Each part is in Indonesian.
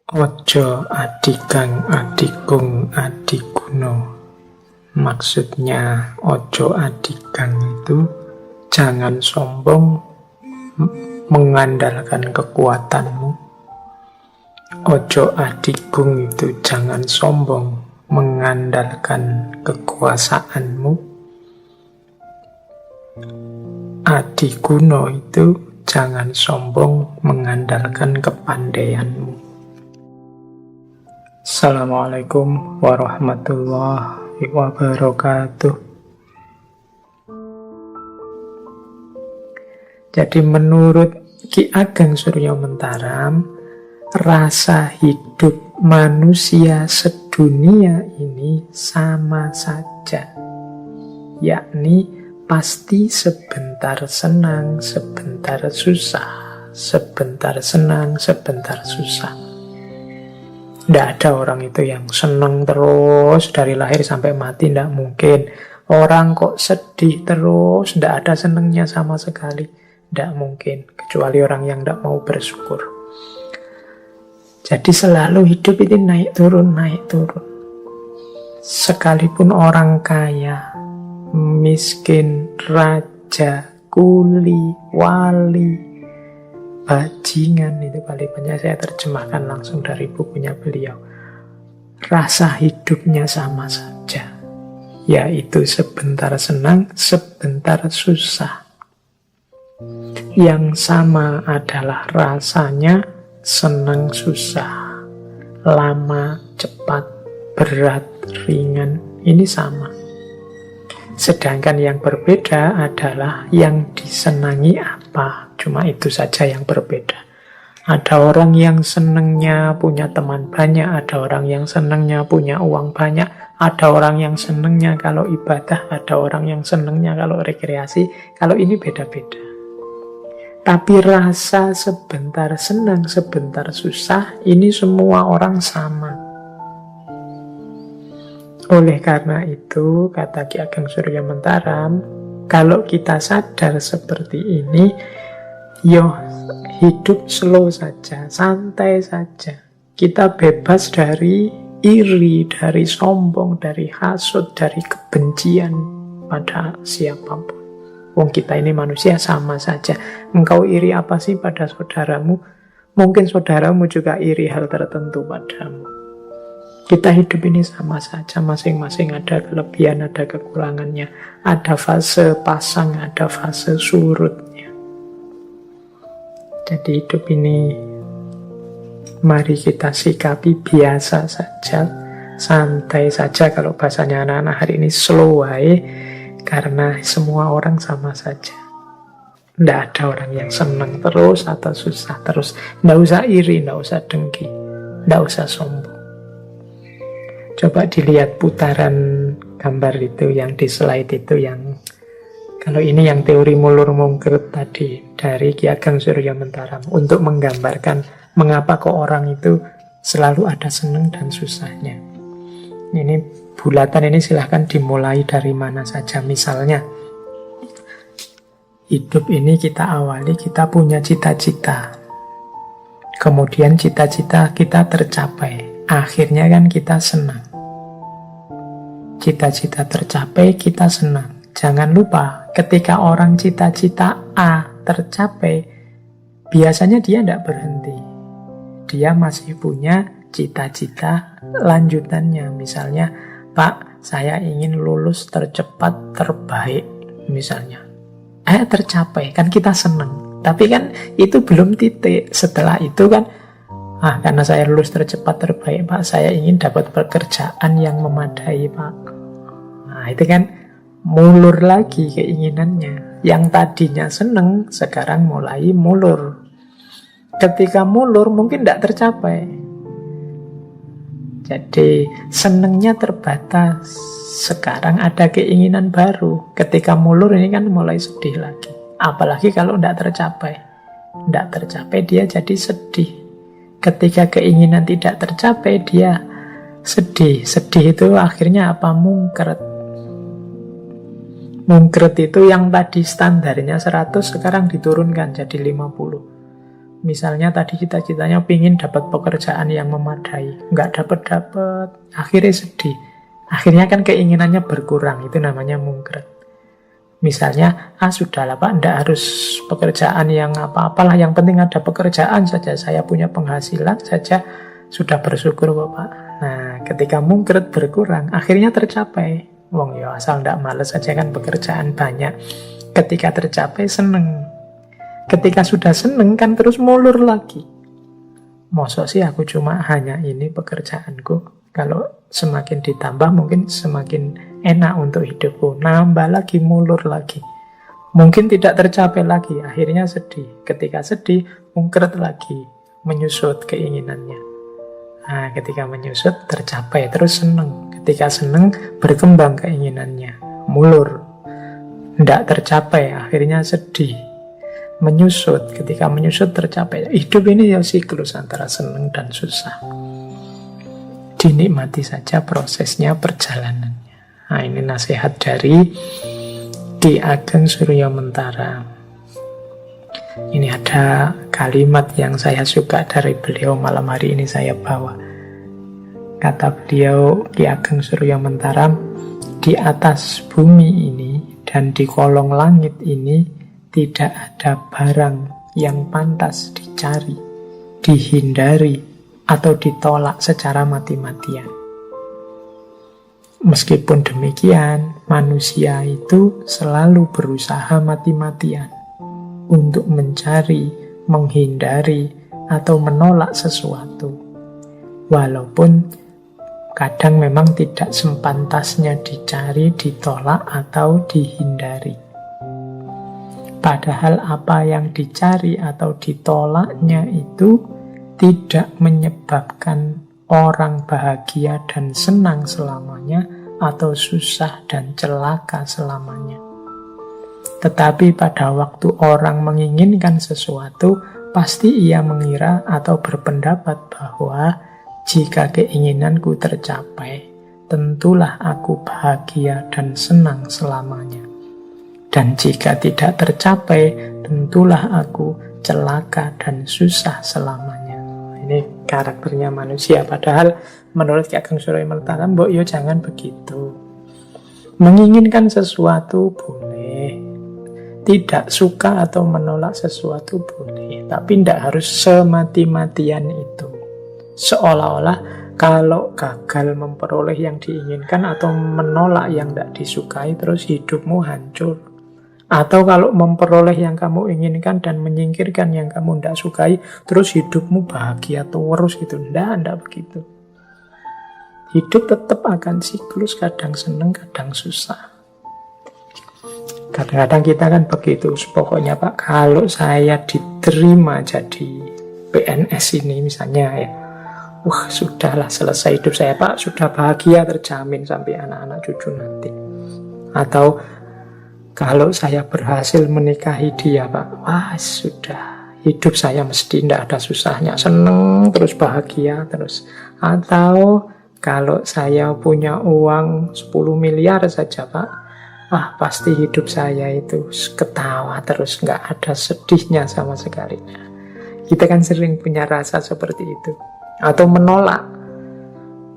Ojo adikang adikung adikuno. Maksudnya ojo adikang itu jangan sombong mengandalkan kekuatanmu. Ojo adikung itu jangan sombong mengandalkan kekuasaanmu. Adikuno itu jangan sombong mengandalkan kepandaianmu. Assalamualaikum warahmatullahi wabarakatuh. Jadi menurut Ki Ageng Suryo Mentaram, rasa hidup manusia sedunia ini sama saja, yakni pasti sebentar senang, sebentar susah, sebentar senang, sebentar susah. Tidak ada orang itu yang senang terus dari lahir sampai mati, tidak mungkin. Orang kok sedih terus, tidak ada senangnya sama sekali, tidak mungkin. Kecuali orang yang tidak mau bersyukur. Jadi selalu hidup ini naik turun, naik turun. Sekalipun orang kaya, miskin, raja, kuli, wali, bajingan, itu paling banyak saya terjemahkan langsung dari bukunya beliau. Rasa hidupnya sama saja, yaitu sebentar senang, sebentar susah. Yang sama adalah rasanya senang susah, lama, cepat, berat, ringan, ini sama. Sedangkan yang berbeda adalah yang disenangi apa. Cuma itu saja yang berbeda. Ada orang yang senangnya punya teman banyak, ada orang yang senangnya punya uang banyak, ada orang yang senangnya kalau ibadah, ada orang yang senangnya kalau rekreasi. Kalau ini beda-beda. Tapi rasa sebentar senang, sebentar susah, ini semua orang sama. Oleh karena itu, kata Ki Ageng Suryo Mentaram, kalau kita sadar seperti ini, hidup slow saja, santai saja. Kita bebas dari iri, dari sombong, dari hasud, dari kebencian pada siapapun. Wong kita ini manusia sama saja. Engkau iri apa sih pada saudaramu? Mungkin saudaramu juga iri hal tertentu padamu. Kita hidup ini sama saja, masing-masing ada kelebihan, ada kekurangannya. Ada fase pasang, ada fase surutnya. Jadi hidup ini mari kita sikapi biasa saja, santai saja. Kalau bahasanya anak-anak hari ini slow way, karena semua orang sama saja. Tidak ada orang yang senang terus atau susah terus. Tidak usah iri, tidak usah dengki, tidak usah sombong. Coba dilihat putaran gambar itu yang di slide itu, yang kalau ini yang teori mulur mungkert tadi dari Ki Ageng Suryo Mentaram, untuk menggambarkan mengapa kok orang itu selalu ada senang dan susahnya. Ini bulatan ini silahkan dimulai dari mana saja. Misalnya hidup ini kita awali, kita punya cita-cita, kemudian cita-cita kita tercapai, akhirnya kan kita senang. Cita-cita tercapai, kita senang. Jangan lupa, ketika orang cita-cita A tercapai, biasanya dia tidak berhenti. Dia masih punya cita-cita lanjutannya. Misalnya, Pak, saya ingin lulus tercepat, terbaik. Misalnya. Tercapai, kan kita senang. Tapi kan itu belum titik. Setelah itu kan, karena saya lulus tercepat, terbaik, Pak, saya ingin dapat pekerjaan yang memadai, Pak. Nah, itu kan mulur lagi keinginannya. Yang tadinya seneng, sekarang mulai mulur. Ketika mulur, mungkin tidak tercapai. Jadi, senengnya terbatas. Sekarang ada keinginan baru. Ketika mulur, ini kan mulai sedih lagi. Apalagi kalau tidak tercapai. Tidak tercapai, dia jadi sedih. Ketika keinginan tidak tercapai, dia sedih. Sedih itu akhirnya apa? Mungkret. Mungkret itu yang tadi standarnya 100 sekarang diturunkan jadi 50. Misalnya tadi cita-citanya pingin dapat pekerjaan yang memadai, nggak dapat-dapat, akhirnya sedih. Akhirnya kan keinginannya berkurang, itu namanya mungkret. Misalnya, sudahlah Pak, ndak harus pekerjaan yang apa-apalah, yang penting ada pekerjaan saja, saya punya penghasilan saja, sudah bersyukur kok Pak. Nah, ketika mungkret berkurang, akhirnya tercapai. Wong ya asal ndak males saja kan pekerjaan banyak. Ketika tercapai seneng. Ketika sudah seneng kan terus mulur lagi. Mosok sih aku cuma hanya ini pekerjaanku. Kalau semakin ditambah mungkin semakin enak untuk hidupku. Nambah lagi, mulur lagi. Mungkin tidak tercapai lagi, akhirnya sedih. Ketika sedih, mungkret lagi, menyusut keinginannya. Nah, ketika menyusut, tercapai, terus seneng. Ketika seneng, berkembang keinginannya. Mulur. Tidak tercapai, akhirnya sedih. Menyusut, ketika menyusut tercapai. Hidup ini ya siklus antara seneng dan susah. Dinikmati saja prosesnya, perjalanannya. Nah, ini nasihat dari Ki Ageng Suryamentara. Ini ada kalimat yang saya suka dari beliau, malam hari ini saya bawa. Kata beliau, Ki Ageng Suryamentara, di atas bumi ini dan di kolong langit ini tidak ada barang yang pantas dicari, dihindari, atau ditolak secara mati-matian. Meskipun demikian, manusia itu selalu berusaha mati-matian untuk mencari, menghindari, atau menolak sesuatu. Walaupun kadang memang tidak sepantasnya dicari, ditolak, atau dihindari. Padahal apa yang dicari atau ditolaknya itu tidak menyebabkan orang bahagia dan senang selamanya atau susah dan celaka selamanya. Tetapi pada waktu orang menginginkan sesuatu, pasti ia mengira atau berpendapat bahwa jika keinginanku tercapai, tentulah aku bahagia dan senang selamanya. Dan jika tidak tercapai, tentulah aku celaka dan susah selamanya. Ini karakternya manusia. Padahal menurut Ki Ageng Suryamentara, mbok yo jangan begitu. Menginginkan sesuatu boleh, tidak suka atau menolak sesuatu boleh, tapi tidak harus semati-matian itu. Seolah-olah kalau gagal memperoleh yang diinginkan atau menolak yang tidak disukai, terus hidupmu hancur. Atau kalau memperoleh yang kamu inginkan dan menyingkirkan yang kamu tidak sukai, terus hidupmu bahagia terus gitu. Tidak begitu. Hidup tetap akan siklus, kadang seneng, kadang susah. Kadang-kadang kita kan begitu, pokoknya Pak, kalau saya diterima jadi PNS ini misalnya ya, wah sudahlah selesai hidup saya Pak, sudah bahagia terjamin sampai anak-anak cucu nanti. Atau kalau saya berhasil menikahi dia Pak, wah sudah, hidup saya mesti tidak ada susahnya, seneng terus, bahagia terus. Atau kalau saya punya uang 10 miliar saja Pak, wah pasti hidup saya itu ketawa terus, nggak ada sedihnya sama sekali. Kita kan sering punya rasa seperti itu. Atau menolak,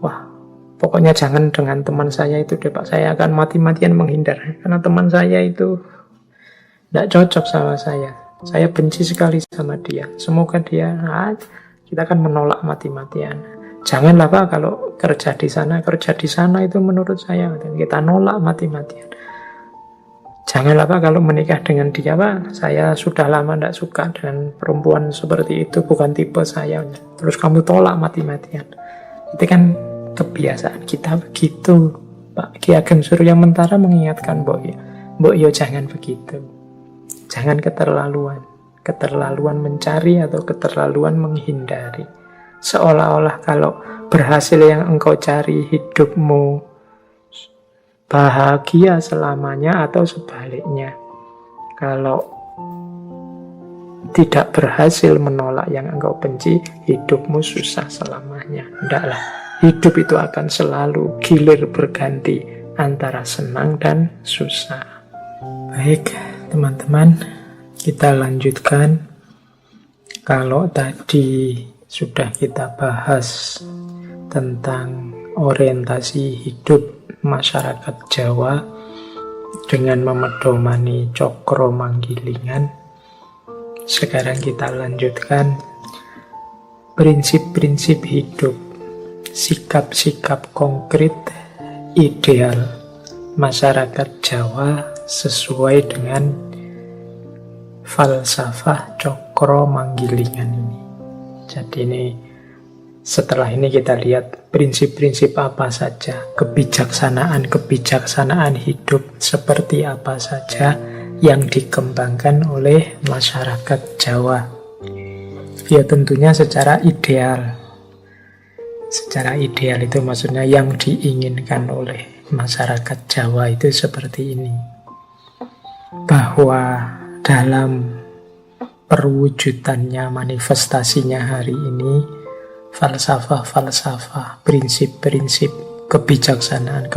wah pokoknya jangan dengan teman saya itu deh Pak, saya akan mati-matian menghindar. Karena teman saya itu tidak cocok sama saya benci sekali sama dia. Semoga dia, kita akan menolak mati-matian. Janganlah Pak kalau kerja di sana itu menurut saya, kita nolak mati-matian. Janganlah Pak kalau menikah dengan dia Pak, saya sudah lama tidak suka dengan perempuan seperti itu, bukan tipe saya. Terus kamu tolak mati-matian. Itu kan kebiasaan kita begitu. Pak Ki Ageng Suryamentara mengingatkan Mbok yo jangan begitu. Jangan keterlaluan mencari atau keterlaluan menghindari. Seolah-olah kalau berhasil yang engkau cari, hidupmu bahagia selamanya, atau sebaliknya. Kalau tidak berhasil menolak yang engkau benci, hidupmu susah selamanya. Tidaklah. Hidup itu akan selalu gilir berganti antara senang dan susah. Baik, teman-teman, kita lanjutkan Kalau tadi sudah kita bahas tentang orientasi hidup masyarakat Jawa dengan memedomani cokro manggilingan, sekarang kita lanjutkan prinsip-prinsip hidup, sikap-sikap konkret ideal masyarakat Jawa sesuai dengan falsafah cokro manggilingan ini. Jadi ini setelah ini kita lihat prinsip-prinsip apa saja, kebijaksanaan hidup seperti apa saja yang dikembangkan oleh masyarakat Jawa. Ya tentunya secara ideal. Secara ideal itu maksudnya yang diinginkan oleh masyarakat Jawa itu seperti ini. Bahwa dalam perwujudannya, manifestasinya hari ini, falsafah-falsafah, prinsip-prinsip kebijaksanaan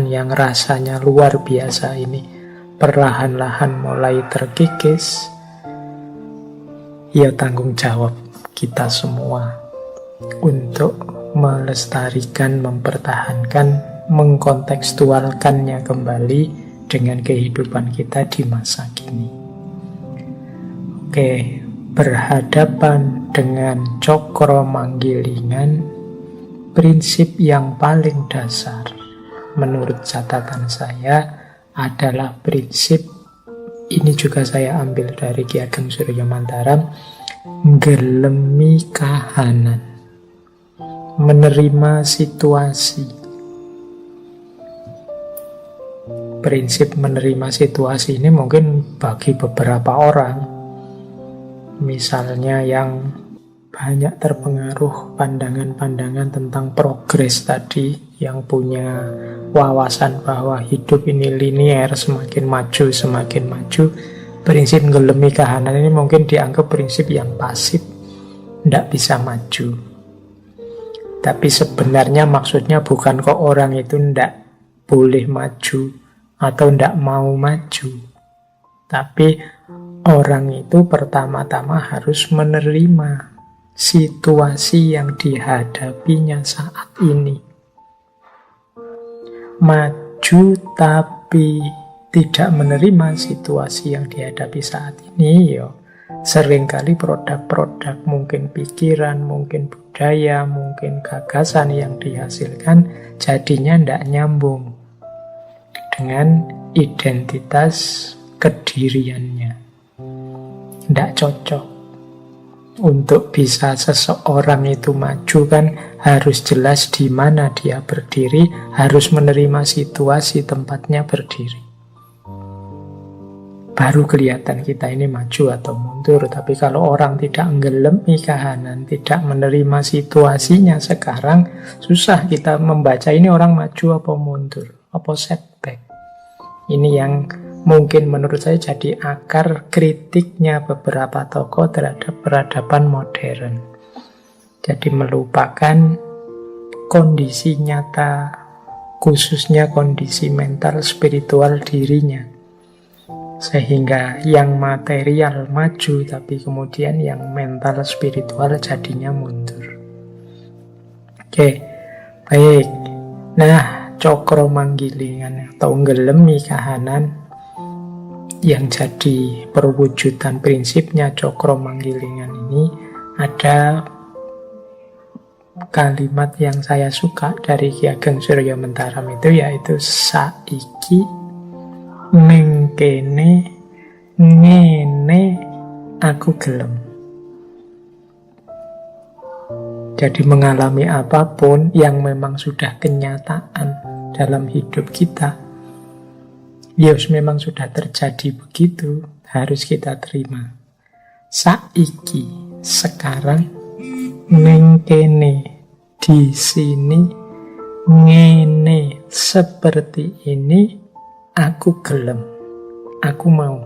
yang rasanya luar biasa ini perlahan-lahan mulai terkikis. Ya tanggung jawab kita semua untuk melestarikan, mempertahankan, mengkontekstualkannya kembali dengan kehidupan kita di masa kini. Oke, berhadapan dengan cokro manggilingan, prinsip yang paling dasar menurut catatan saya adalah prinsip, ini juga saya ambil dari Ki Ageng Surya Mantaram, ngelemi kahanan, menerima situasi. Prinsip menerima situasi ini mungkin bagi beberapa orang, misalnya yang banyak terpengaruh pandangan-pandangan tentang progres tadi, yang punya wawasan bahwa hidup ini linier, semakin maju, prinsip ngelemi kahanan ini mungkin dianggap prinsip yang pasif, tidak bisa maju. Tapi sebenarnya maksudnya bukan kok orang itu tidak boleh maju atau tidak mau maju, tapi orang itu pertama-tama harus menerima situasi yang dihadapinya saat ini. Maju tapi tidak menerima situasi yang dihadapi saat ini, seringkali produk-produk, mungkin pikiran, mungkin budaya, mungkin gagasan yang dihasilkan jadinya tidak nyambung dengan identitas kediriannya. Tidak cocok. Untuk bisa seseorang itu maju kan harus jelas di mana dia berdiri, harus menerima situasi tempatnya berdiri. Baru kelihatan kita ini maju atau mundur. Tapi kalau orang tidak ngelemi kahanan, tidak menerima situasinya sekarang, susah kita membaca ini orang maju apa mundur, apa setback. Ini yang mungkin menurut saya jadi akar kritiknya beberapa tokoh terhadap peradaban modern. Jadi melupakan kondisi nyata, khususnya kondisi mental spiritual dirinya. Sehingga yang material maju, tapi kemudian yang mental spiritual jadinya mundur. Oke, baik. Nah, cokro manggilingan atau ngelemi kahanan yang jadi perwujudan prinsipnya cokro manggilingan ini, ada kalimat yang saya suka dari Ki Ageng Surya Mantaram itu, yaitu saiki ning kene ngene aku gelem. Jadi mengalami apapun yang memang sudah kenyataan dalam hidup kita, memang sudah terjadi begitu, harus kita terima. Saiki, sekarang, ning kene, di sini, ngene, seperti ini, aku gelem, aku mau.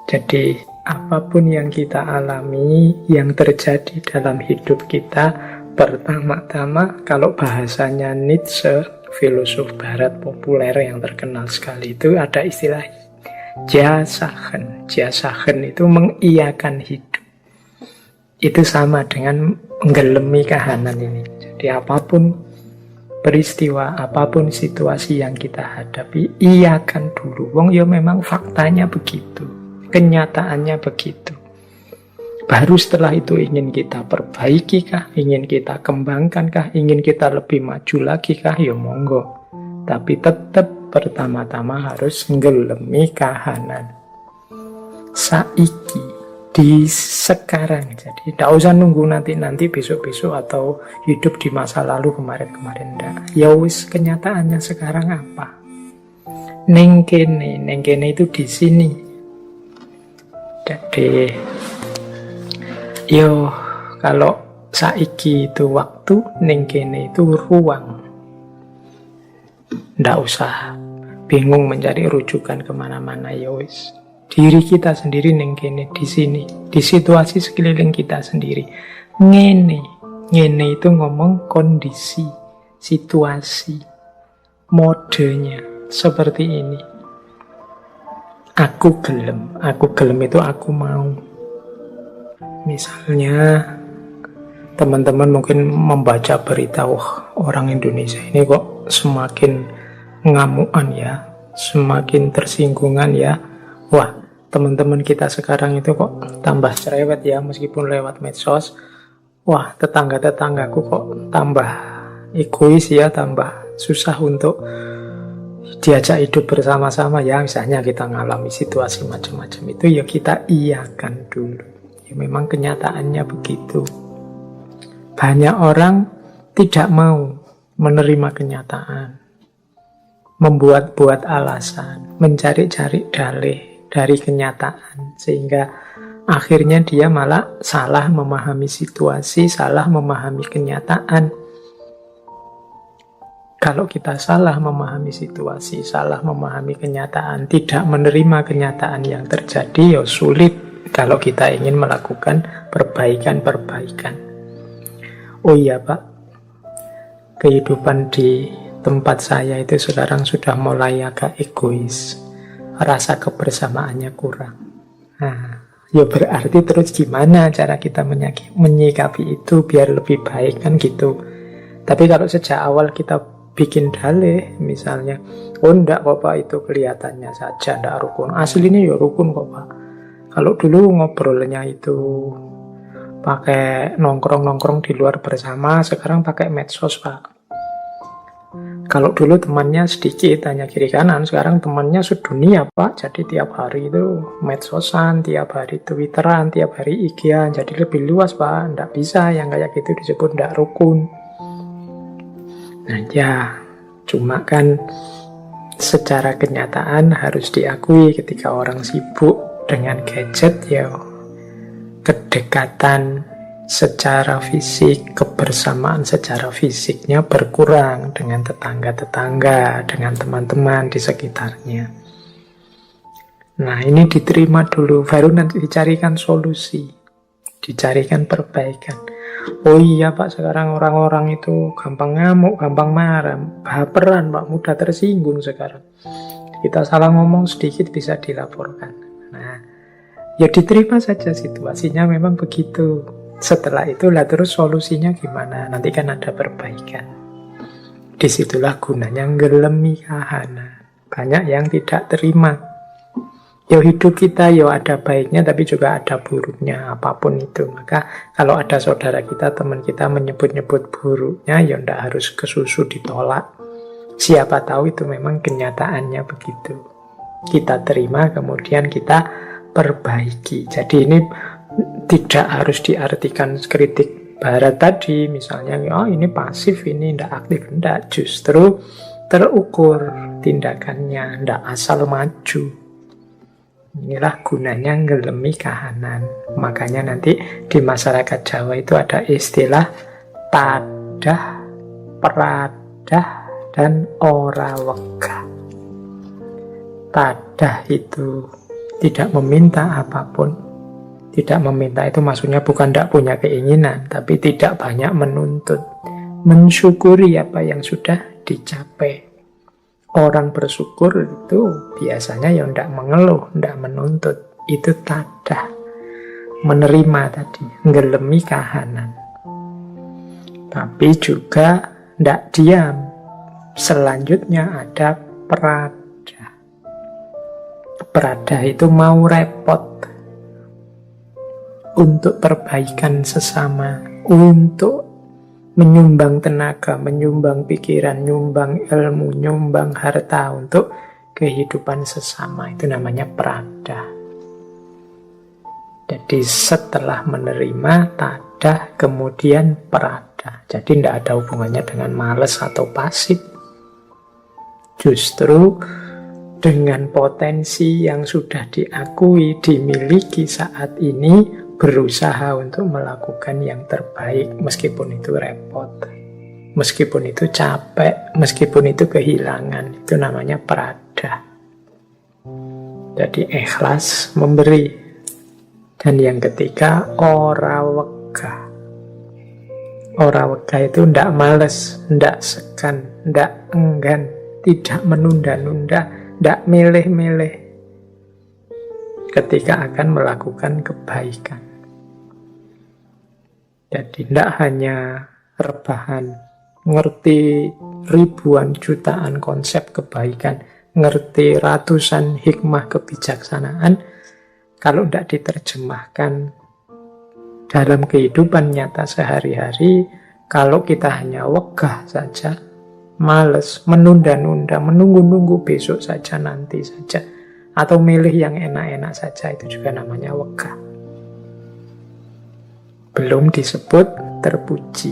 Jadi apapun yang kita alami, yang terjadi dalam hidup kita, pertama-tama kalau bahasanya Nietzsche, filosof barat populer yang terkenal sekali, itu ada istilah jasachen. Jasachen itu mengiyakan hidup. Itu sama dengan menggelemi kahanan ini. Jadi apapun peristiwa, apapun situasi yang kita hadapi, iakan dulu. Wong ya memang faktanya begitu, kenyataannya begitu. Baru setelah itu ingin kita perbaiki kah, ingin kita kembangkan kah, ingin kita lebih maju lagi kah, ya monggo. Tapi tetap pertama-tama harus nggelemi kahanan saiki, di sekarang. Jadi tidak usah nunggu nanti besok-besok atau hidup di masa lalu kemarin-kemarin. Ndak. Ya wis, kenyataannya sekarang apa? Neng kene itu di sini. Jadi yo kalau saiki itu waktu, neng kene itu ruang. Ndak usah bingung mencari rujukan kemana-mana. Ya wis, diri kita sendiri neng kene, di sini, di situasi sekeliling kita sendiri. Ngene itu ngomong kondisi, situasi, modenya seperti ini. Aku gelem itu aku mau. Misalnya teman-teman mungkin membaca berita, wah orang Indonesia ini kok semakin ngamuan ya, semakin tersinggungan ya. Wah, teman-teman kita sekarang itu kok tambah cerewet ya, meskipun lewat medsos. Wah, tetangga-tetanggaku kok tambah egois ya, tambah susah untuk diajak hidup bersama-sama ya. Misalnya kita ngalami situasi macam-macam itu, ya kita iakan dulu. Ya memang kenyataannya begitu. Banyak orang tidak mau menerima kenyataan, membuat-buat alasan, mencari-cari dalih dari kenyataan, sehingga akhirnya dia malah salah memahami situasi, salah memahami kenyataan. Kalau kita salah memahami situasi, salah memahami kenyataan, tidak menerima kenyataan yang terjadi, ya sulit kalau kita ingin melakukan perbaikan-perbaikan. Oh iya Pak, kehidupan di tempat saya itu sekarang sudah mulai agak egois. Rasa kebersamaannya kurang. Nah, ya berarti terus gimana cara kita menyikapi itu biar lebih baik, kan gitu. Tapi kalau sejak awal kita bikin dalih, misalnya, oh enggak kok Pak, itu kelihatannya saja enggak rukun, aslinya ya rukun kok Pak. Kalau dulu ngobrolnya itu pakai nongkrong-nongkrong di luar bersama, sekarang pakai medsos Pak. Kalau dulu temannya sedikit, hanya kiri kanan, sekarang temannya sedunia Pak. Jadi tiap hari itu medsosan, tiap hari twitteran, tiap hari IG-an. Jadi lebih luas Pak. Nggak bisa yang kayak gitu disebut nggak rukun. Nah ya, cuma kan secara kenyataan harus diakui ketika orang sibuk dengan gadget, ya kedekatan secara fisik, kebersamaan secara fisiknya berkurang dengan tetangga-tetangga, dengan teman-teman di sekitarnya. Nah ini diterima dulu, baru nanti dicarikan solusi, dicarikan perbaikan. Oh iya Pak, sekarang orang-orang itu gampang ngamuk, gampang marah, baperan Pak, mudah tersinggung sekarang. Kita salah ngomong sedikit bisa dilaporkan. Nah, ya diterima saja situasinya memang begitu. Setelah itulah terus solusinya gimana? Nanti kan ada perbaikan. Disitulah gunanya nggelemi kahanan. Banyak yang tidak terima. Ya hidup kita ya ada baiknya tapi juga ada buruknya, apapun itu. Maka kalau ada saudara kita, teman kita menyebut-nyebut buruknya, ya ndak harus kesusu ditolak. Siapa tahu itu memang kenyataannya begitu. Kita terima, kemudian kita perbaiki. Jadi ini tidak harus diartikan kritik barat tadi, misalnya oh ini pasif, ini ndak aktif, ndak, justru terukur tindakannya, ndak asal maju. Inilah gunanya nggelemi kahanan. Makanya nanti di masyarakat Jawa itu ada istilah tadah, peradah, dan ora wegah. Tadah itu tidak meminta apapun. Tidak meminta itu maksudnya bukan tidak punya keinginan, tapi tidak banyak menuntut. Mensyukuri apa yang sudah dicapai. Orang bersyukur itu biasanya ya tidak mengeluh, tidak menuntut. Itu tadah. menerima tadi, nggelemi kahanan. Tapi juga tidak diam. Selanjutnya ada prada. Prada itu mau repot untuk perbaikan sesama, untuk menyumbang tenaga, menyumbang pikiran, nyumbang ilmu, nyumbang harta untuk kehidupan sesama. Itu namanya prada. Jadi setelah menerima tadah, kemudian prada. Jadi tidak ada hubungannya dengan malas atau pasif. Justru dengan potensi yang sudah diakui, dimiliki saat ini, berusaha untuk melakukan yang terbaik, meskipun itu repot, meskipun itu capek, meskipun itu kehilangan. Itu namanya prada. Jadi ikhlas memberi. Dan yang ketiga, ora wegah. Ora wegah itu ndak males, ndak segan, ndak enggan, tidak menunda-nunda, ndak milih-milih ketika akan melakukan kebaikan. Jadi tidak hanya rebahan, ngerti ribuan jutaan konsep kebaikan, ngerti ratusan hikmah kebijaksanaan, kalau tidak diterjemahkan dalam kehidupan nyata sehari-hari, kalau kita hanya wegah saja, males, menunda-nunda, menunggu-nunggu besok saja, nanti saja, atau milih yang enak-enak saja, itu juga namanya wegah. Belum disebut terpuji.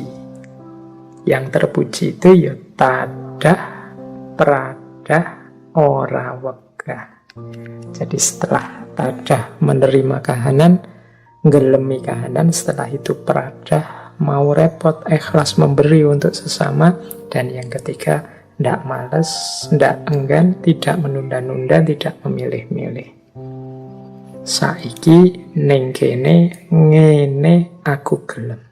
Yang terpuji itu ya tadah, pradah, ora wegah. Jadi setelah tadah menerima kahanan, nggelemi kahanan, setelah itu pradah, mau repot, ikhlas memberi untuk sesama, dan yang ketiga, ndak males, ndak enggan, tidak menunda-nunda, tidak memilih-milih. Saiki ning kene ngene aku gelem.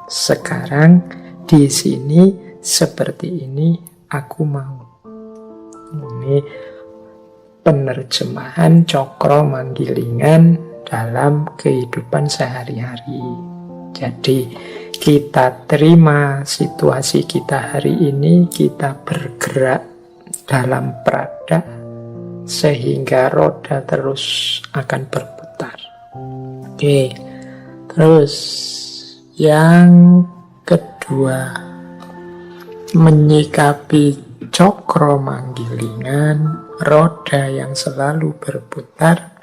Sekarang di sini seperti ini aku mau. Ini penerjemahan Cokro Manggilingan dalam kehidupan sehari-hari. Jadi kita terima situasi kita hari ini, kita bergerak dalam prada, sehingga roda terus akan berputar. Oke, terus yang kedua, menyikapi cokro manggilingan, roda yang selalu berputar,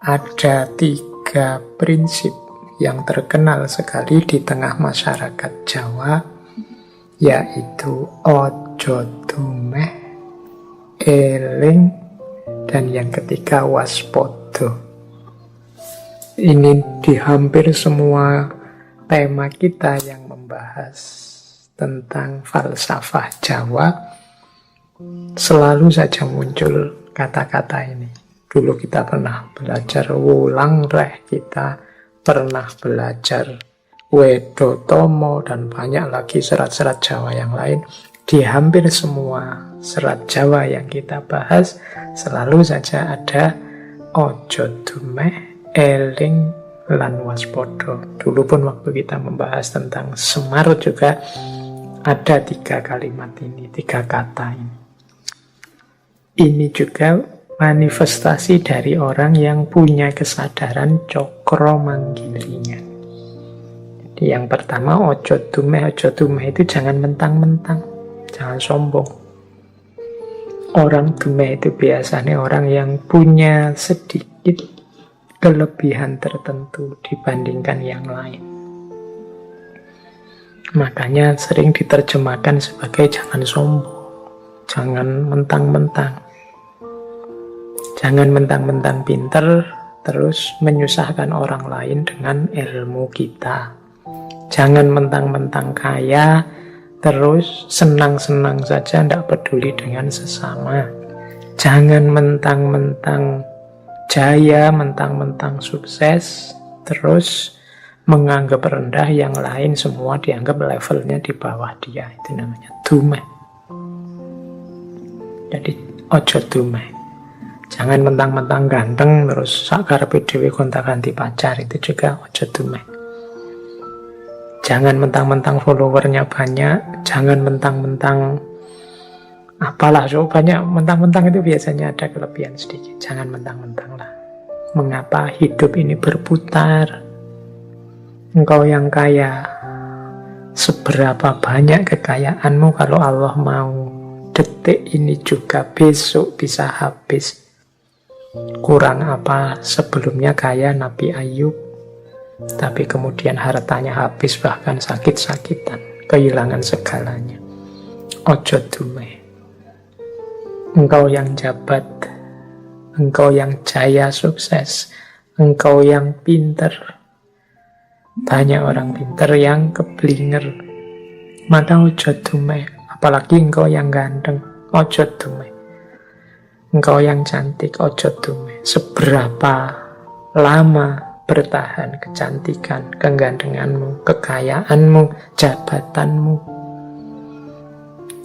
ada 3 prinsip yang terkenal sekali di tengah masyarakat Jawa, yaitu ojo dumeh, eling, dan yang ketiga waspodo. Ini di hampir semua tema kita yang membahas tentang falsafah Jawa, selalu saja muncul kata-kata ini. Dulu kita pernah belajar wulang reh, kita pernah belajar Wedotomo, dan banyak lagi serat-serat Jawa yang lain. Di hampir semua serat Jawa yang kita bahas, selalu saja ada ojo dumeh, eling, lan waspodo. Dulu pun waktu kita membahas tentang Semar juga ada 3 kalimat ini, 3 kata ini. Ini juga manifestasi dari orang yang punya kesadaran cokro manggilingan. Jadi yang pertama, ojo dumeh itu jangan mentang-mentang, jangan sombong. Orang dumeh itu biasanya orang yang punya sedikit kelebihan tertentu dibandingkan yang lain. Makanya sering diterjemahkan sebagai jangan sombong, jangan mentang-mentang. Jangan mentang-mentang pinter terus menyusahkan orang lain dengan ilmu kita. Jangan mentang-mentang kaya terus senang-senang saja, tidak peduli dengan sesama. Jangan mentang-mentang jaya, mentang-mentang sukses, terus menganggap rendah yang lain, semua dianggap levelnya di bawah dia. Itu namanya dumeh. Jadi ojo dumeh. Jangan mentang-mentang ganteng terus sakarepe dhewe gonta-ganti pacar, itu juga ojo dumeh. Jangan mentang-mentang followernya banyak, jangan mentang-mentang apalah, so banyak mentang-mentang itu biasanya ada kelebihan sedikit. Jangan mentang-mentang lah. Mengapa hidup ini berputar? Engkau yang kaya, seberapa banyak kekayaanmu kalau Allah mau detik ini juga besok bisa habis. Kurang apa sebelumnya kaya Nabi Ayub, tapi kemudian hartanya habis, bahkan sakit-sakitan, kehilangan segalanya. Ojo dumeh. Engkau yang jabat, engkau yang jaya sukses, engkau yang pinter. Banyak orang pinter yang keblinger. Maka ojo dumeh. Apalagi engkau yang ganteng, ojo dumeh. Engkau yang cantik, ojo dumeh. Seberapa lama bertahan kecantikan, kegantenganmu, kekayaanmu, jabatanmu,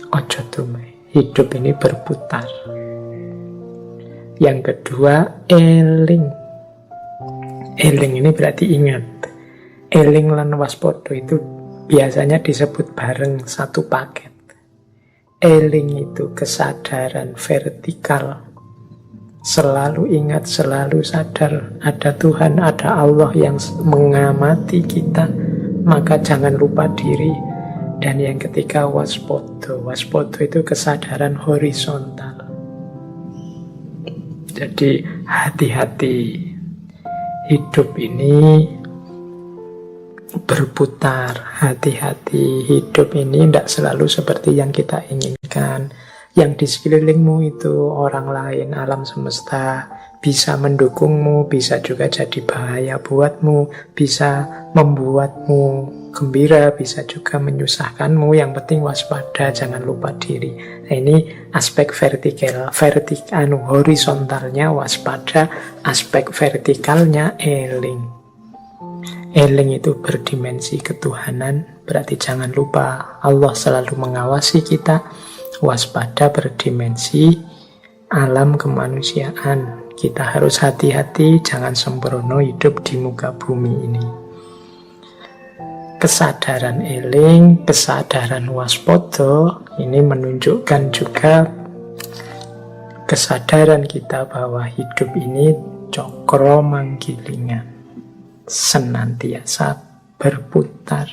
ojo dumeh. Hidup ini berputar. Yang kedua, eling. Eling ini berarti ingat. Eling lan waspada itu biasanya disebut bareng satu paket. Eling itu kesadaran vertikal. Selalu ingat, selalu sadar ada Tuhan, ada Allah yang mengamati kita. Maka jangan lupa diri. Dan yang ketiga, waspada. Waspada itu kesadaran horizontal. Jadi hati-hati. Hidup ini berputar. Hati-hati. Hidup ini tidak selalu seperti yang kita inginkan. Yang di sekelilingmu itu orang lain, alam semesta, bisa mendukungmu, bisa juga jadi bahaya buatmu, bisa membuatmu gembira, bisa juga menyusahkanmu. Yang penting waspada, jangan lupa diri. Nah, ini aspek horizontalnya waspada, aspek vertikalnya eling. Eling itu berdimensi ketuhanan, berarti jangan lupa Allah selalu mengawasi kita. Waspada berdimensi alam kemanusiaan. Kita harus hati-hati, jangan sembrono hidup di muka bumi ini. Kesadaran eling, kesadaran waspada, ini menunjukkan juga kesadaran kita bahwa hidup ini cokro manggilingan, senantiasa berputar.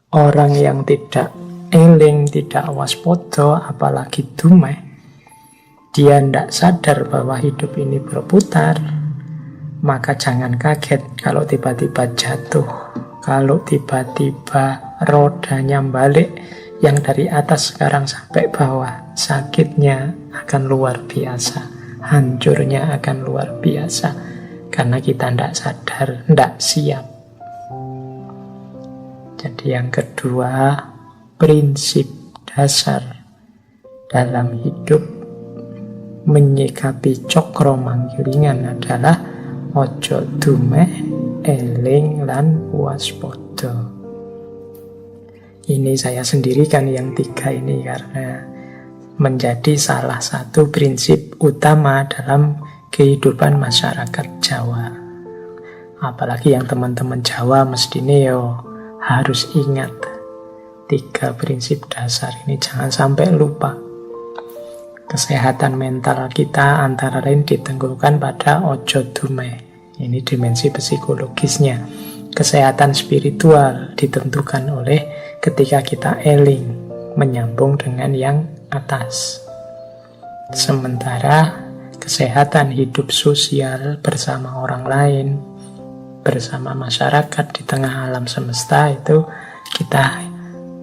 Orang yang tidak eling, tidak waspada, apalagi dumeh, dia tidak sadar bahwa hidup ini berputar, maka jangan kaget kalau tiba-tiba jatuh, kalau tiba-tiba rodanya balik, yang dari atas sekarang sampai bawah, sakitnya akan luar biasa, hancurnya akan luar biasa, karena kita tidak sadar, tidak siap. Jadi yang kedua, prinsip dasar dalam hidup menyikapi cokro manggilingan adalah ojo dumeh, eling lan waspada. Ini saya sendirikan yang tiga ini karena menjadi salah satu prinsip utama dalam kehidupan masyarakat Jawa. Apalagi yang teman-teman Jawa mestinya harus ingat tiga prinsip dasar ini, jangan sampai lupa. Kesehatan mental kita antara lain ditentukan pada ojo dumeh. Ini dimensi psikologisnya. Kesehatan spiritual ditentukan oleh ketika kita eling, menyambung dengan yang atas. Sementara kesehatan hidup sosial bersama orang lain, bersama masyarakat di tengah alam semesta itu kita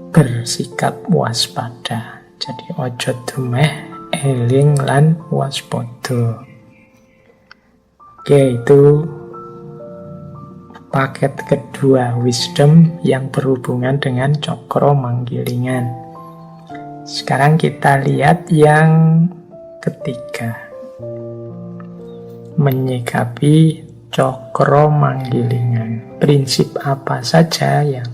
bersikap waspada. Jadi ojo dumeh, eling lan waspada. Oke, itu paket kedua wisdom yang berhubungan dengan cokro manggilingan. Sekarang kita lihat yang ketiga. Menyikapi cokro manggilingan. Prinsip apa saja yang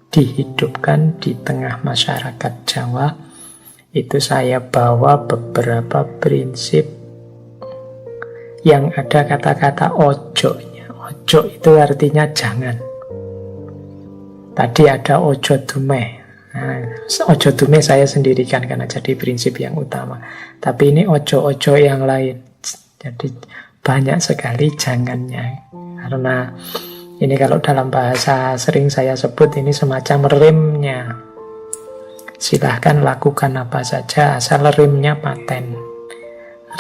dihidupkan di tengah masyarakat Jawa, itu saya bawa beberapa prinsip yang ada kata-kata ojo-nya. Ojo itu artinya jangan. Tadi ada ojo dumeh. Nah, ojo dumeh saya sendirikan karena jadi prinsip yang utama. Tapi ini ojo-ojo yang lain. Jadi banyak sekali jangannya. Karena ini kalau dalam bahasa sering saya sebut ini semacam rimnya. Silahkan lakukan apa saja asal rimnya paten.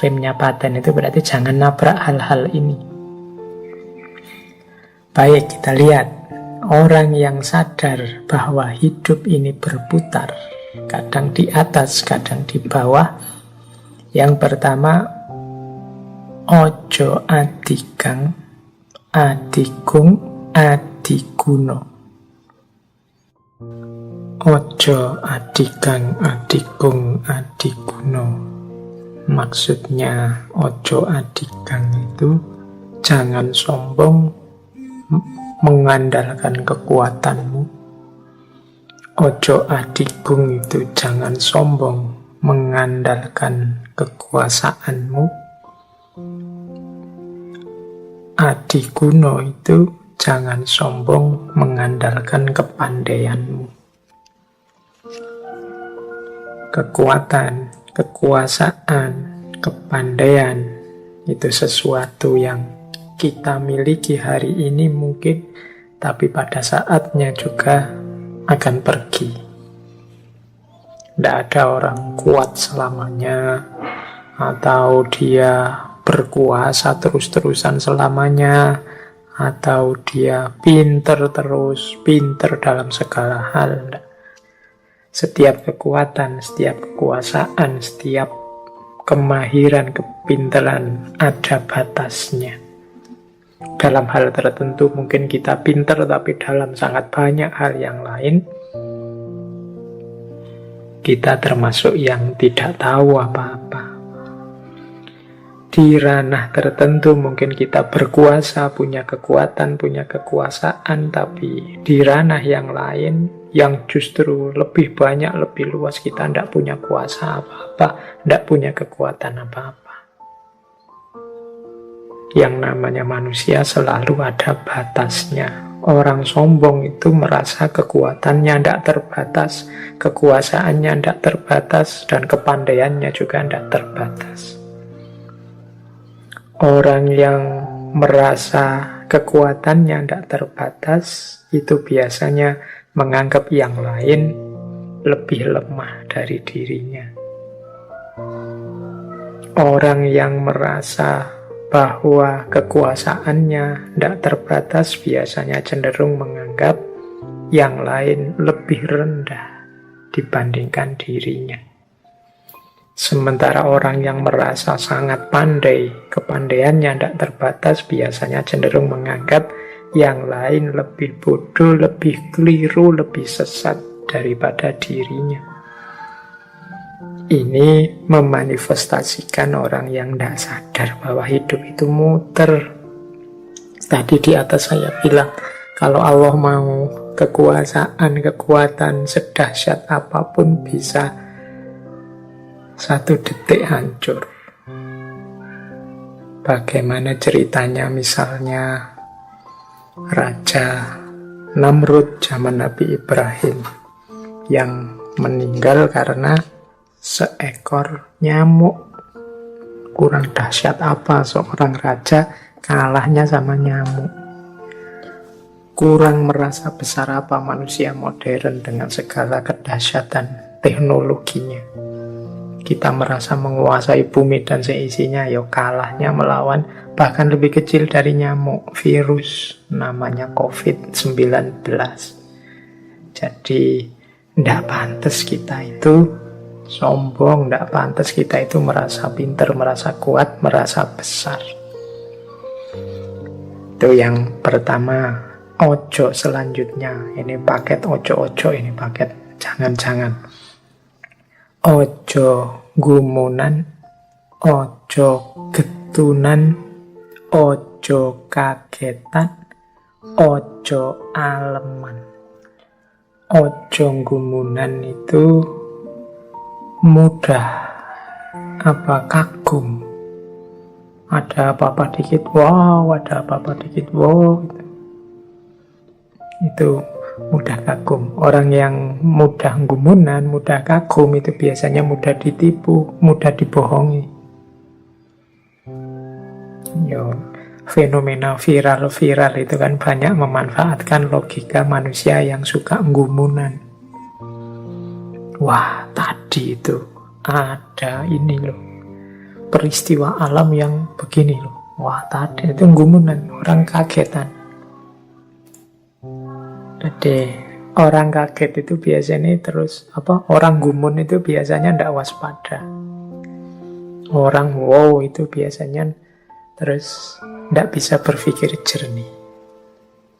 Rimnya paten itu berarti jangan nabrak hal-hal ini. Baik, kita lihat. Orang yang sadar bahwa hidup ini berputar, kadang di atas, kadang di bawah. Yang pertama, ojo adigang, adigung, adiguno. Ojo adigang, adigung, adiguno. Maksudnya ojo adigang itu jangan sombong mengandalkan kekuatanmu. Ojo adigung itu jangan sombong mengandalkan kekuasaanmu. Adiguno itu jangan sombong mengandalkan kepandaianmu. Kekuatan, kekuasaan, kepandaian itu sesuatu yang kita miliki hari ini mungkin, tapi pada saatnya juga akan pergi. Tidak ada orang kuat selamanya, atau dia berkuasa terus-terusan selamanya, atau dia pinter terus, pinter dalam segala hal. Setiap kekuatan, setiap kekuasaan, setiap kemahiran, kepintaran ada batasnya. Dalam hal tertentu mungkin kita pintar, tapi dalam sangat banyak hal yang lain kita termasuk yang tidak tahu apa-apa. Di ranah tertentu mungkin kita berkuasa, punya kekuatan, punya kekuasaan, tapi di ranah yang lain yang justru lebih banyak, lebih luas, kita tidak punya kuasa apa-apa, tidak punya kekuatan apa-apa. Yang namanya manusia selalu ada batasnya. Orang sombong itu merasa kekuatannya tidak terbatas, kekuasaannya tidak terbatas, dan kepandaiannya juga tidak terbatas. Orang yang merasa kekuatannya tidak terbatas itu biasanya menganggap yang lain lebih lemah dari dirinya. Orang yang merasa bahwa kekuasaannya tidak terbatas biasanya cenderung menganggap yang lain lebih rendah dibandingkan dirinya. Sementara orang yang merasa sangat pandai, kepandaiannya tidak terbatas biasanya cenderung menganggap yang lain lebih bodoh, lebih keliru, lebih sesat daripada dirinya. Ini memanifestasikan orang yang tidak sadar bahwa hidup itu muter. Tadi di atas saya bilang, kalau Allah mau kekuasaan, kekuatan sedahsyat apapun bisa satu detik hancur. Bagaimana ceritanya misalnya Raja Namrud zaman Nabi Ibrahim yang meninggal karena seekor nyamuk. Kurang dahsyat apa seorang raja kalahnya sama nyamuk? Kurang merasa besar apa manusia modern dengan segala kedahsyatan teknologinya? Kita merasa menguasai bumi dan seisinya, ya kalahnya melawan bahkan lebih kecil dari nyamuk, virus namanya COVID-19. Jadi tidak pantas kita itu sombong, tidak pantas kita itu merasa pintar, merasa kuat, merasa besar. Itu yang pertama. Ojo selanjutnya, ini paket ojo-ojo, ini paket jangan-jangan. Ojo gumunan, ojo getunan, ojo kagetan, ojo aleman. Ojo gumunan itu mudah kagum, Ada apa-apa dikit, wow, ada apa-apa dikit, wow. Itu mudah kagum. Orang yang mudah gumunan, mudah kagum itu biasanya mudah ditipu, mudah dibohongi. Yo, fenomena viral itu kan banyak memanfaatkan logika manusia yang suka gumunan. Wah, tadi itu ada ini loh, peristiwa alam yang begini loh. Wah, tadi itu gumunan, orang kagetan. Jadi orang kaget itu biasanya terus orang gumun itu biasanya tidak waspada. Orang wow itu biasanya terus tidak bisa berpikir jernih.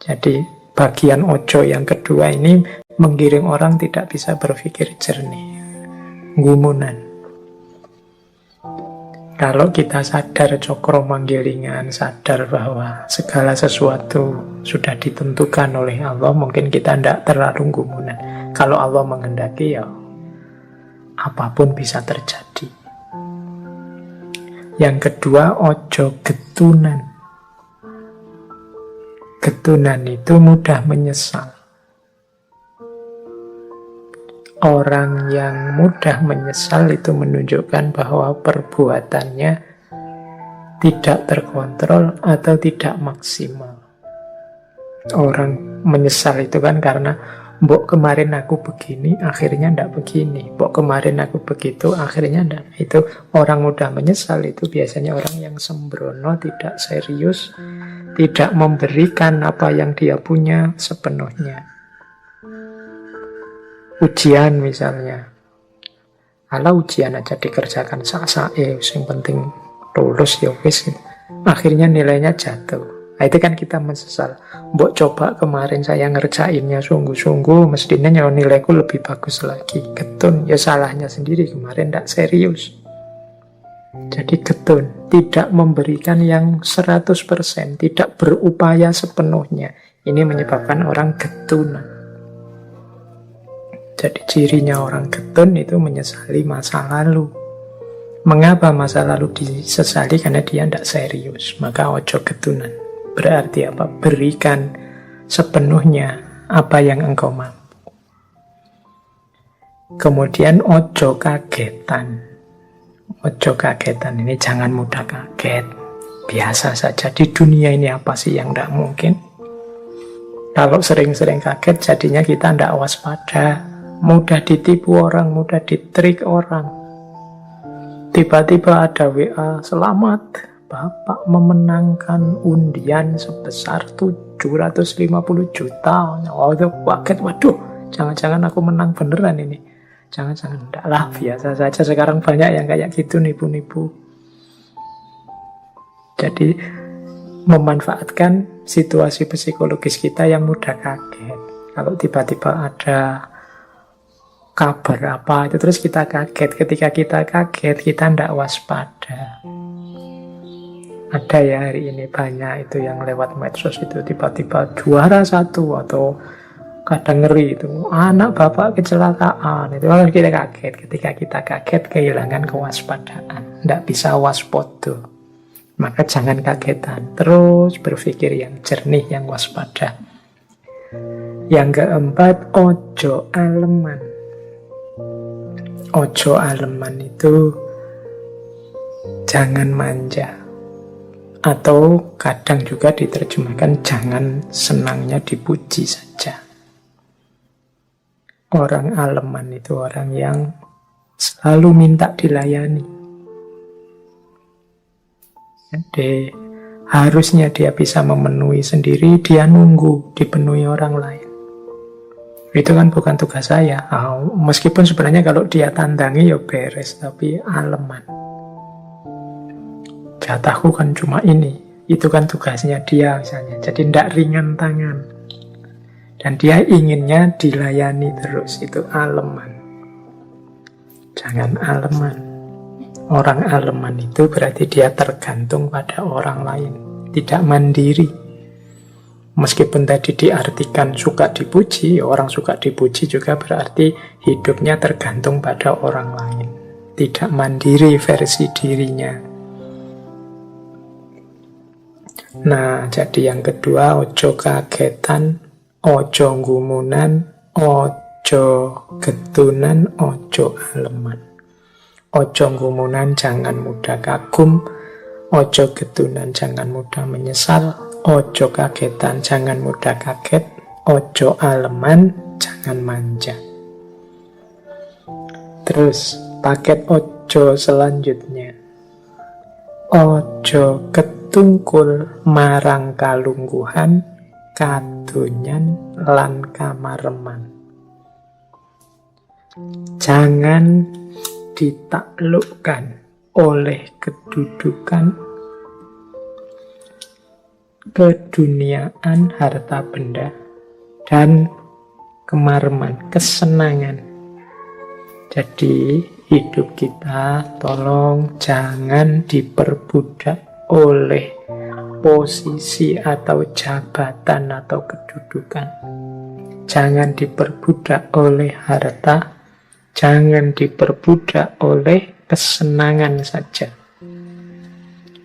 Jadi bagian ojo yang kedua ini menggiring orang tidak bisa berpikir jernih, gumunan. Kalau kita sadar cokro manggilingan, sadar bahwa segala sesuatu sudah ditentukan oleh Allah, mungkin kita tidak terlalu gumunan. Kalau Allah menghendaki, ya apapun bisa terjadi. Yang kedua, ojo getunan. Getunan itu mudah menyesal. Orang yang mudah menyesal itu menunjukkan bahwa perbuatannya tidak terkontrol atau tidak maksimal. Orang menyesal itu kan karena mbok kemarin aku begini, akhirnya ndak begini. Mbok kemarin aku begitu, akhirnya ndak. Itu orang mudah menyesal itu biasanya orang yang sembrono, tidak serius, tidak memberikan apa yang dia punya sepenuhnya. Ujian misalnya, ala ujian aja dikerjakan sak-sae, yang penting lulus ya wis. Akhirnya nilainya jatuh. Nah, itu kan kita menyesal. Mbok coba kemarin saya ngerjainnya sungguh-sungguh, mestinya nilaiku lebih bagus lagi. Getun, ya salahnya sendiri kemarin tidak serius. Jadi getun, tidak memberikan yang 100%, tidak berupaya sepenuhnya. Ini menyebabkan orang getunan. Jadi cirinya orang getun itu menyesali masa lalu. Mengapa masa lalu disesali? Karena dia tidak serius. Maka ojo getunan. Berarti apa? Berikan sepenuhnya apa yang engkau mampu. Kemudian ojo kagetan. Ojo kagetan ini jangan mudah kaget. Biasa saja. Di dunia ini apa sih yang tidak mungkin? Kalau sering-sering kaget jadinya kita tidak waspada. Mudah ditipu orang, mudah ditrik orang. Tiba-tiba ada WA, selamat, Bapak memenangkan undian sebesar 750 juta. Oh, itu kaget, waduh, jangan-jangan aku menang beneran ini. Jangan-jangan, enggak lah, biasa saja. Sekarang banyak yang kayak gitu, nipu-nipu. Jadi, memanfaatkan situasi psikologis kita yang mudah kaget. Kalau tiba-tiba ada kabar apa itu terus kita kaget. Ketika kita kaget, kita tidak waspada. Ada ya hari ini banyak itu yang lewat medsos itu tiba-tiba juara 1 atau kadang ngeri itu anak bapak kecelakaan. Itu kalau kita kaget. Ketika kita kaget kehilangan kewaspadaan, tidak bisa waspada. Maka jangan kagetan, terus berpikir yang jernih, yang waspada. Yang keempat, ojo aleman. Ojo aleman itu jangan manja. Atau kadang juga diterjemahkan jangan senangnya dipuji saja. Orang aleman itu orang yang selalu minta dilayani. Jadi harusnya dia bisa memenuhi sendiri, dia nunggu dipenuhi orang lain. Itu kan bukan tugas saya. Meskipun sebenarnya kalau dia tandangi ya beres, tapi aleman. Jatahku kan cuma ini. Itu kan tugasnya dia misalnya. Jadi tidak ringan tangan. Dan dia inginnya dilayani terus. Itu aleman. Jangan aleman. Orang aleman itu berarti dia tergantung pada orang lain. Tidak mandiri. Meskipun tadi diartikan suka dipuji, orang suka dipuji juga berarti hidupnya tergantung pada orang lain. Tidak mandiri versi dirinya. Nah, jadi yang kedua, ojo kagetan, ojo gumunan, ojo getunan, ojo aleman. Ojo gumunan, jangan mudah kagum. Ojo getunan, jangan mudah menyesal. Ojo kagetan, jangan mudah kaget. Ojo aleman, jangan manja. Terus, paket ojo selanjutnya. Ojo ketungkul marang kalungguhan, kadonyan lan kamareman. Jangan ditaklukkan oleh kedudukan, keduniaan, harta benda, dan kemareman, kesenangan. Jadi hidup kita tolong jangan diperbudak oleh posisi atau jabatan atau kedudukan. Jangan diperbudak oleh harta, jangan diperbudak oleh kesenangan saja.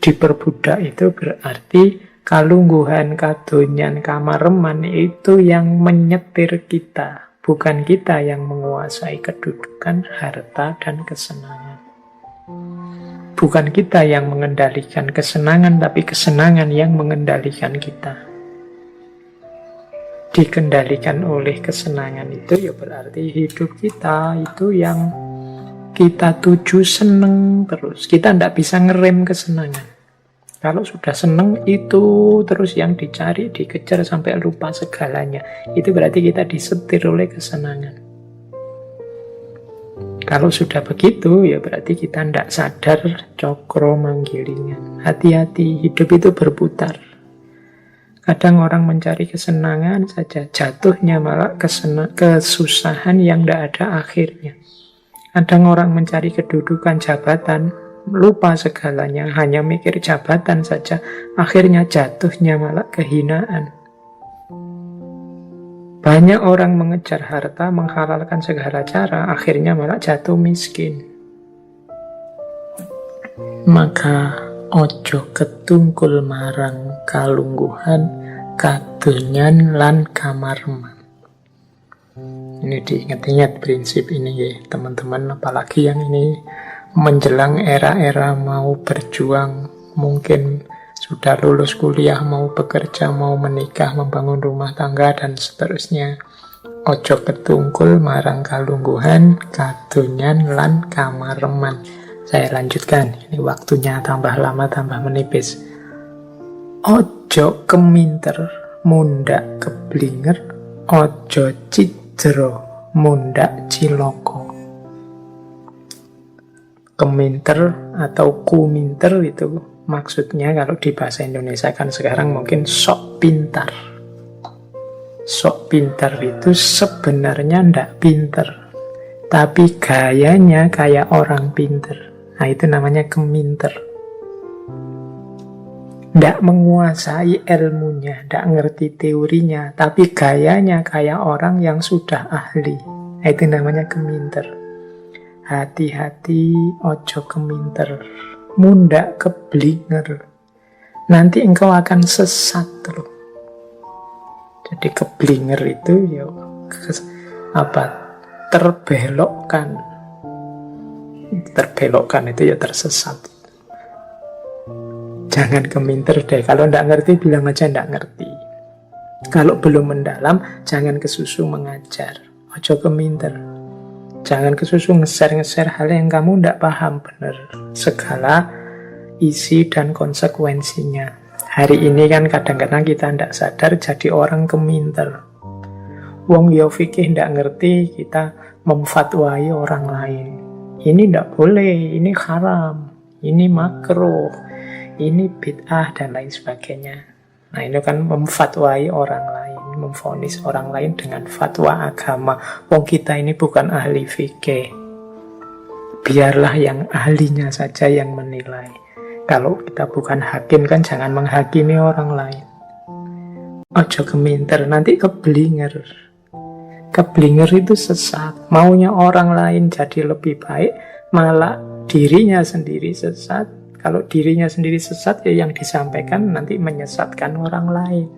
Diperbudak itu berarti kalungguhan, kadonyan, kamareman itu yang menyetir kita. Bukan kita yang menguasai kedudukan, harta, dan kesenangan. Bukan kita yang mengendalikan kesenangan, tapi kesenangan yang mengendalikan kita. Dikendalikan oleh kesenangan itu ya berarti hidup kita itu yang kita tuju seneng terus. Kita tidak bisa ngerem kesenangan. Kalau sudah seneng itu terus yang dicari, dikejar sampai lupa segalanya. Itu berarti kita disetir oleh kesenangan. Kalau sudah begitu ya berarti kita tidak sadar cokro manggilingan. Hati-hati, hidup itu berputar. Kadang orang mencari kesenangan saja, jatuhnya malah kesusahan yang tidak ada akhirnya. Kadang orang mencari kedudukan, jabatan, lupa segalanya, hanya mikir jabatan saja, akhirnya jatuhnya malah kehinaan. Banyak orang mengejar harta, menghalalkan segala cara, akhirnya malah jatuh miskin. Maka ojo ketungkul marang kalungguhan, kadonyan lan kamareman. Ini diingat-ingat prinsip ini ya teman-teman, apalagi yang ini menjelang era-era mau berjuang, mungkin sudah lulus kuliah, mau bekerja, mau menikah, membangun rumah tangga, dan seterusnya. Ojo ketungkul marang kalungguhan, kadonyan lan kamareman. Saya lanjutkan, ini waktunya tambah lama, tambah menipis. Ojo keminter, mundak keblinger, ojo cidro, mundak ciloko. Keminter atau kuminter itu maksudnya kalau di bahasa Indonesia kan sekarang mungkin sok pintar. Sok pintar itu sebenarnya ndak pintar, tapi gayanya kayak orang pintar. Nah itu namanya keminter. Ndak menguasai ilmunya, ndak ngerti teorinya, tapi gayanya kayak orang yang sudah ahli. Nah itu namanya keminter. Hati-hati, ojo keminter, mundak keblinger. Nanti engkau akan sesat loh. Jadi keblinger itu ya terbelokkan. Terbelokkan itu ya tersesat. Jangan keminter deh. Kalau ndak ngerti bilang aja ndak ngerti. Kalau belum mendalam jangan kesusu mengajar. Ojo keminter. Jangan kesusu ngeser-ngeser hal yang kamu ndak paham bener segala isi dan konsekuensinya. Hari ini kan kadang-kadang kita ndak sadar jadi orang keminter. Wong yo fikih ndak ngerti, kita memfatwai orang lain. Ini ndak boleh, ini haram, ini makruh, ini bid'ah, dan lain sebagainya. Nah ini kan memfatwai orang lain, memvonis orang lain dengan fatwa agama. Wong kita ini bukan ahli fikih. Biarlah yang ahlinya saja yang menilai. Kalau kita bukan hakim kan jangan menghakimi orang lain. Ojo keminter, nanti keblinger. Keblinger itu sesat. Maunya orang lain jadi lebih baik, malah dirinya sendiri sesat. Kalau dirinya sendiri sesat, ya yang disampaikan nanti menyesatkan orang lain.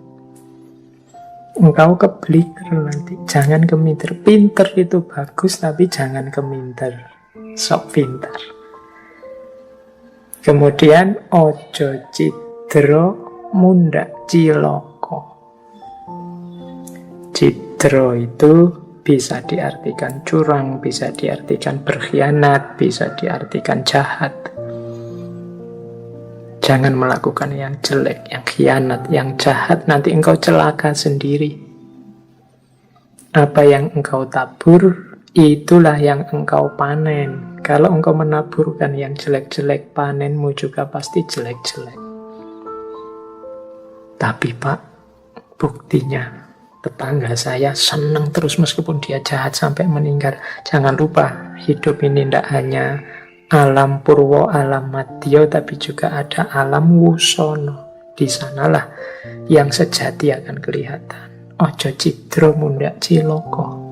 Engkau keblinger nanti. Jangan keminter. Pinter itu bagus, tapi jangan keminter. Sok pintar. Kemudian ojo cidro mundak ciloko. Cidro itu bisa diartikan curang, bisa diartikan berkhianat, bisa diartikan jahat. Jangan melakukan yang jelek, yang khianat, yang jahat, nanti engkau celaka sendiri. Apa yang engkau tabur, itulah yang engkau panen. Kalau engkau menaburkan yang jelek-jelek, panenmu juga pasti jelek-jelek. Tapi Pak, buktinya tetangga saya senang terus meskipun dia jahat sampai meninggal. Jangan lupa, hidup ini tidak hanya alam purwo, alam madya, tapi juga ada alam wusono. Di sanalah yang sejati akan kelihatan. Ojo cidro mundak ciloko.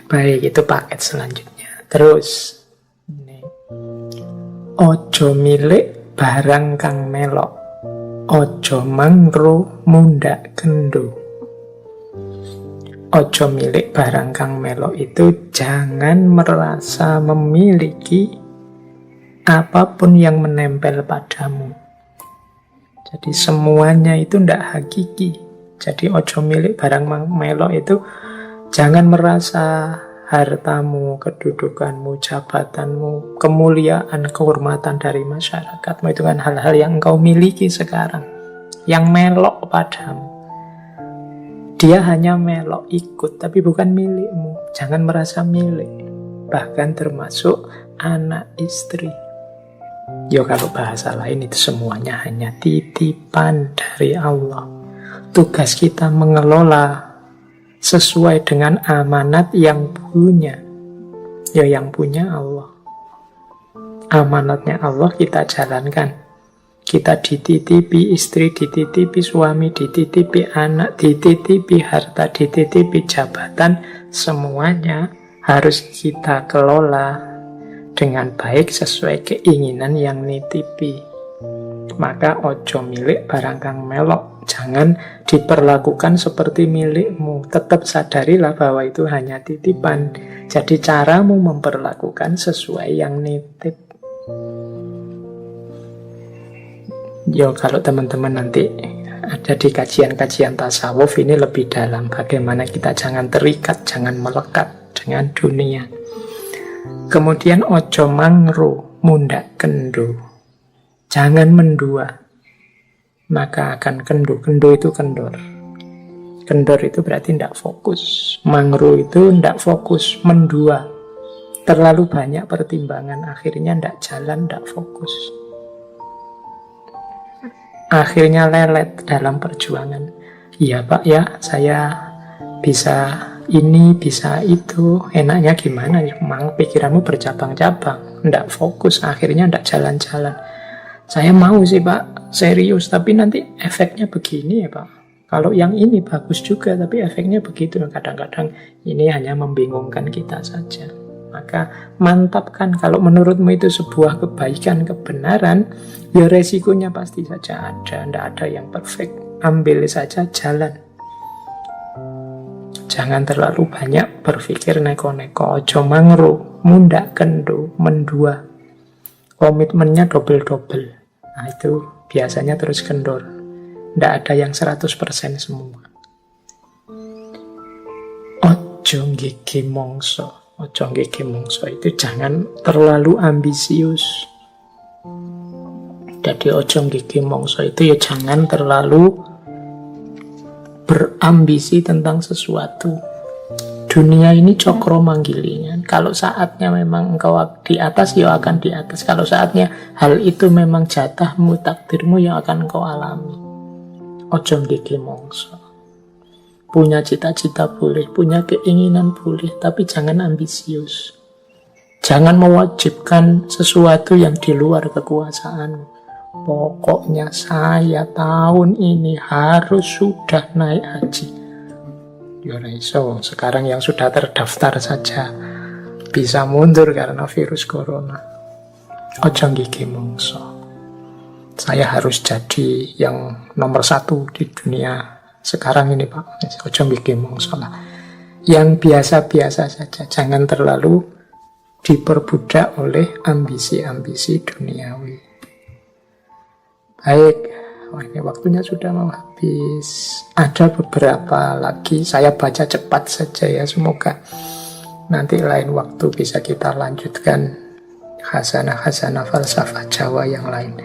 Baik, itu paket selanjutnya. Terus ini. Ojo milik barang kang melok, ojo mangro mundak kendo. Ojo milik barang kang melok itu jangan merasa memiliki apapun yang menempel padamu. Jadi semuanya itu tidak hakiki. Jadi ojo milik barang melok itu jangan merasa hartamu, kedudukanmu, jabatanmu, kemuliaan, kehormatan dari masyarakatmu itu kan hal-hal yang engkau miliki sekarang, yang melok padamu. Dia hanya melok ikut, tapi bukan milikmu. Jangan merasa milik. Bahkan termasuk anak istri. Ya kalau bahasa lain itu semuanya hanya titipan dari Allah. Tugas kita mengelola sesuai dengan amanat yang punya. Ya yang punya Allah. Amanatnya Allah kita jalankan. Kita dititipi istri, dititipi suami, dititipi anak, dititipi harta, dititipi jabatan. Semuanya harus kita kelola dengan baik sesuai keinginan yang nitipi. Maka ojo milik barang kang melok. Jangan diperlakukan seperti milikmu. Tetap sadarilah bahwa itu hanya titipan. Jadi caramu memperlakukan sesuai yang nitip. Yo, kalau teman-teman nanti ada di kajian-kajian tasawuf ini lebih dalam. Bagaimana kita jangan terikat, jangan melekat dengan dunia. Kemudian ojo mangro mundak kendo. Jangan mendua, maka akan kendo. Kendo itu kendor. Kendor itu berarti tidak fokus. Mangro itu tidak fokus, mendua. Terlalu banyak pertimbangan, akhirnya tidak jalan, tidak fokus. Akhirnya lelet dalam perjuangan. Iya Pak ya, saya bisa ini, bisa itu. Enaknya gimana? Memang pikiranmu bercabang-cabang, tidak fokus, akhirnya tidak jalan-jalan. Saya mau sih Pak, serius, tapi nanti efeknya begini ya Pak. Kalau yang ini bagus juga, tapi efeknya begitu. Kadang-kadang ini hanya membingungkan kita saja. Maka mantapkan, kalau menurutmu itu sebuah kebaikan, kebenaran, ya resikonya pasti saja ada. Tidak ada yang perfect. Ambil saja, jalan. Jangan terlalu banyak berpikir neko-neko. Ojo mangro, mundak kendo, mendua. Komitmennya double-double. Nah itu biasanya terus kendor. Tidak ada yang 100% semua. Ojo gigi mongso. Ojo gigi mongso itu jangan terlalu ambisius. Jadi ojo gigi mongso itu ya jangan terlalu berambisi tentang sesuatu. Dunia ini cokro manggilinya. Kalau saatnya memang engkau di atas, ya akan di atas. Kalau saatnya hal itu memang jatahmu, takdirmu, yang akan engkau alami. Ojo gigi mongso. Punya cita-cita boleh, punya keinginan boleh, tapi jangan ambisius. Jangan mewajibkan sesuatu yang di luar kekuasaanmu. Pokoknya saya tahun ini harus sudah naik haji. Ya iso, sekarang yang sudah terdaftar saja bisa mundur karena virus corona. Ojo nggih mongso. Saya harus jadi yang nomor 1 di dunia sekarang ini, Pak. Ojo nggih mongso lah. Yang biasa-biasa saja. Jangan terlalu diperbudak oleh ambisi-ambisi duniawi. Baik. Wah, ini waktunya sudah mau habis. Ada beberapa lagi, saya baca cepat saja ya. Semoga nanti lain waktu bisa kita lanjutkan khazanah-khazanah falsafah Jawa yang lain.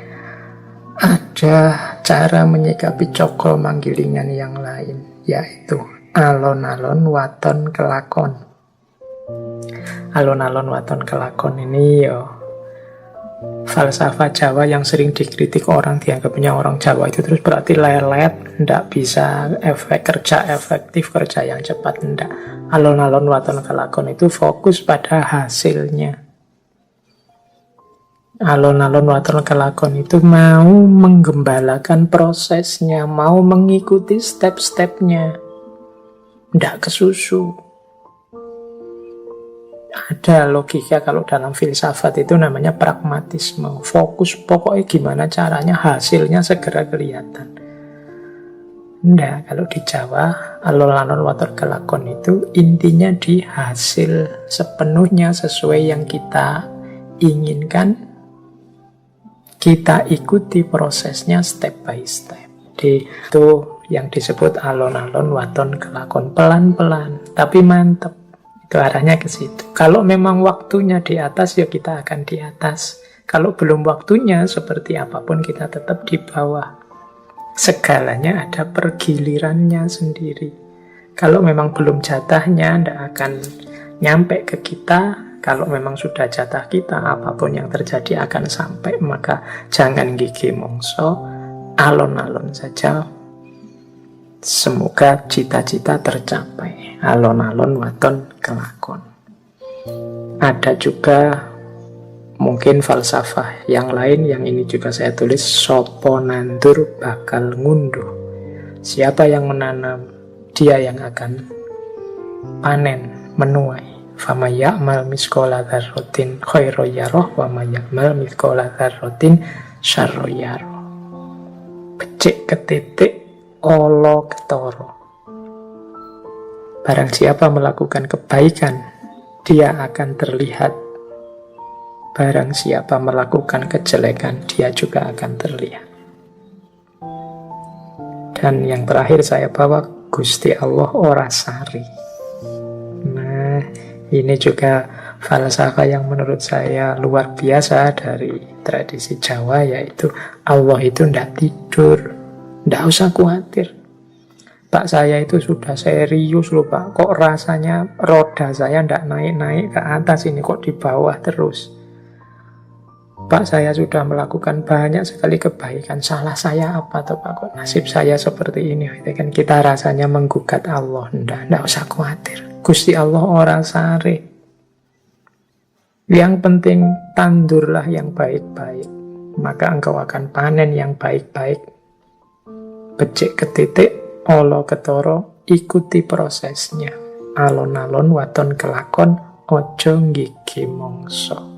Ada cara menyikapi cokol manggilingan yang lain, yaitu alon-alon waton kelakon. Alon-alon waton kelakon ini ya falsafah Jawa yang sering dikritik orang, dianggapnya orang Jawa itu terus berarti lelet, ndak bisa kerja efektif, kerja yang cepat, ndak. Alon-alon waton kelakon itu fokus pada hasilnya. Alon-alon waton kelakon itu mau menggembalakan prosesnya, mau mengikuti step-stepnya, ndak kesusu. Ada logika kalau dalam filsafat itu namanya pragmatisme. Fokus pokoknya gimana caranya hasilnya segera kelihatan. Nggak, kalau di Jawa alon-alon waton kelakon itu intinya di hasil sepenuhnya sesuai yang kita inginkan. Kita ikuti prosesnya step by step. Itu yang disebut alon-alon waton kelakon, pelan-pelan tapi mantep. Itu arahnya ke situ. Kalau memang waktunya di atas, ya kita akan di atas. Kalau belum waktunya, seperti apapun kita tetap di bawah. Segalanya ada pergilirannya sendiri. Kalau memang belum jatahnya, tidak akan nyampe ke kita. Kalau memang sudah jatah kita, apapun yang terjadi akan sampai. Maka jangan gigi mongso, alon-alon saja. Semoga cita-cita tercapai. Alon-alon waton kelakon. Ada juga mungkin falsafah yang lain, yang ini juga saya tulis, sopo nandur bakal ngunduh. Siapa yang menanam, dia yang akan panen, menuai. Fama ya'mal miskola dzarratin khairan yarah wa ma ya'mal miskola dzarratin syarran yarah. Becik ketitik olo ketoro. Barang siapa melakukan kebaikan, dia akan terlihat. Barang siapa melakukan kejelekan, dia juga akan terlihat. Dan yang terakhir saya bawa, Gusti Allah ora sari. Nah, ini juga falsafah yang menurut saya luar biasa dari tradisi Jawa, yaitu Allah itu tidak tidur. Tidak usah khawatir. Pak, saya itu sudah serius loh Pak. Kok rasanya roda saya tidak naik-naik ke atas ini, kok di bawah terus. Pak, saya sudah melakukan banyak sekali kebaikan. Salah saya apa tuh Pak? Kok nasib saya seperti ini? Itu kan kita rasanya menggugat Allah. Tidak usah khawatir. Gusti Allah ora sare. Yang penting tandurlah yang baik-baik, maka engkau akan panen yang baik-baik. Becik ketitik olo ketoro, ikuti prosesnya. Alon-alon waton kelakon, ojo nggigi mongso.